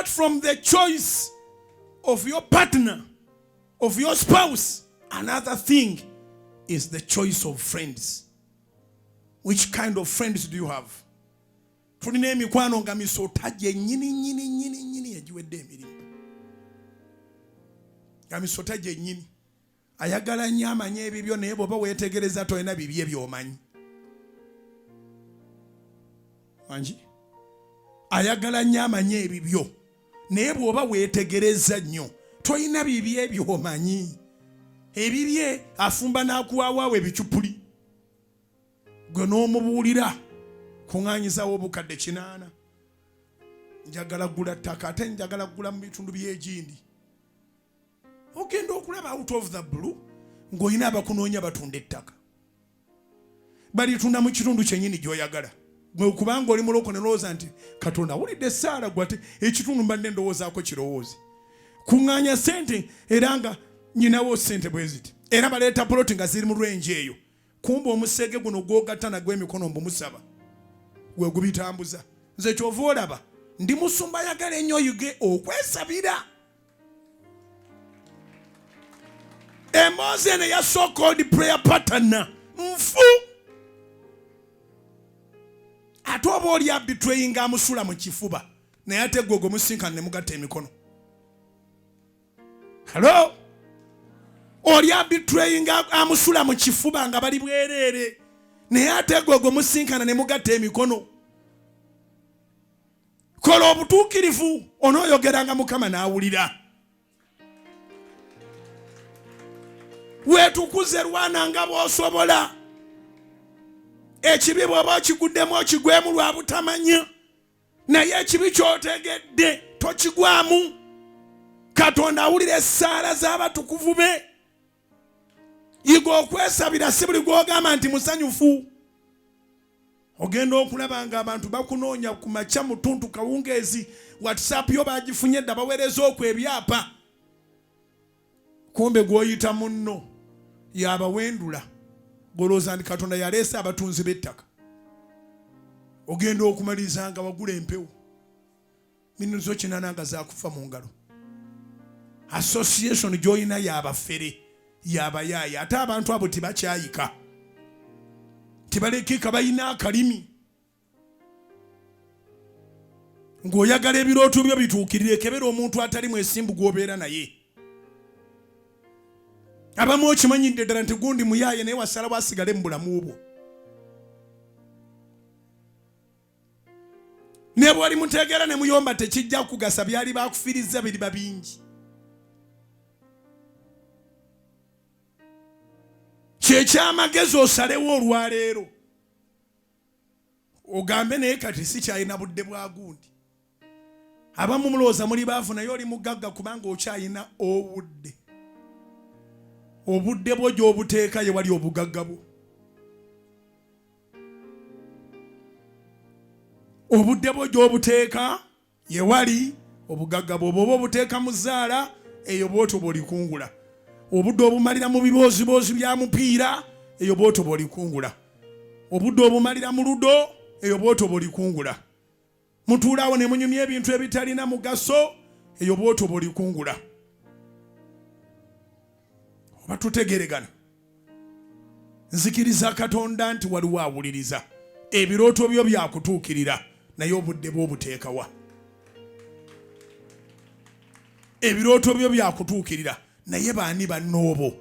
apart from the choice of your partner, of your spouse, another thing is the choice of friends. Which kind of friends do you have? Tulina emikwano nga misota gye nyini egiwedde emirimu. Nga misota gye nyini. Ayagala nnyo amanye ebibyo naye bw'oba weetegereza tolina bibi ebyomanyi. Wangi? Ayagala nnyo amanye ebibyo naye bw'oba weetegereza nnyo tolina bibi ebyomanyi. Ebibye afumba n'akuwaawaawo ebicupuli. Gwe n'omubuulira kuŋŋaanyizawo obukadde 8. Njagala gula ttaka ate njagala gula mu bitundu by'egindi. Ogenda okulaba out of the blue ng'olina abakunoonya batunda ettaka. Balitunda mu kitundu kyennyini gy'oyagala. Gwe kubanga oli muloko ne lowooza nti Katonda awulidde essaala gwe ate ekitundu mbadde ndowoozaako kirowooze. Kuŋŋaanya ssente era nga nyinawo ssente bwe ziti. Era baleeta poloti nga ziri mu lwenje eyo. Kumba omusege guno gw'ogatta nagwo emikono mbumusaba. Gwe gubitambuza. Nze kyova olaba ndi musumba ayagala ennyo oyige okwesabira. Emboozi eno eya so-called prayer pattern nfu. Ate oba oli abitrayinga amusula mu kifuba naye ate gwe ogumusinkana ne mugatta emikono. Hello? Oli abitrayinga amusula mu kifuba nga bali bwereere naye ate gwe ogumusinkana ne mugatta emikono. Kola obutuukirivu onooyogeranga Mukama n'awulira. Weetukuze lwana nga bw'osobola. Ekibi bw'oba okiguddemu okigwemu lwa butamanya naye ekibi ky'otegedde tokigwamu. Katonda awulira essaala z'abatukuvu be. Yiga okwesabira si buli gw'ogamba nti musanyufu. Ogenda okulaba nga abantu bakunoonya ku makya mutuntu kawungeezi WhatsApp yo bagifunye dda baweereza okwo ebyapa. Kumbe gw'oyita munno yabawendula. Golooza nti Katonda yaleese abatunzi b'ettaka. Ogenda okumaliriza nga wagula empewo. Minirizo 8 nga zaakufa mu ngalo. Association gy'olina y'abafere y'abayaaya ate abantu abo tebakyayika. Tibalekeka balina akalimi. Ng'oyagala ebirooto byo bituukirire kebera omuntu atali mwesimbu gw'obeera naye. Abamu okimanyidde ddala nti gundi muyaaye naye wasala wasigale mu bulamu bwo. Ne bw'oli mutegeera ne muyomba tekijja kugasa byali bakufirizza biriba bingi. Kyekyamagezi osalewo olwaleero. Ogambe naye kati si kyalina budde bwa gundi. Abamu mulowooza muli baavu naye oli mugagga kubanga okyalina obudde. Obudde bwo gy'obuteeka ye wali obugagga bwo. Obudde bwo gy'obuteeka ye wali obugagga bwo. Bw'oba obuteeka mu zzaala eyo bw'otyo bw'olikungula. Obudde obumalira mu biboozi bya mupiira eyo bw'otyo bw'olikungula. Obudde obumalira mu ludo eyo bw'otyo bw'olikungula. Mutuulaawo ne munyumya ebintu ebitalina mugaso eyo bw'otyo bw'olikungula. Oba tutegeregana. Nzikiriza Katonda nti waliwo awuliriza. Ebirooto byo byakutuukirira naye obudde bwo obuteekawa. Ebirooto byo byakutuukirira naye baani bannoobo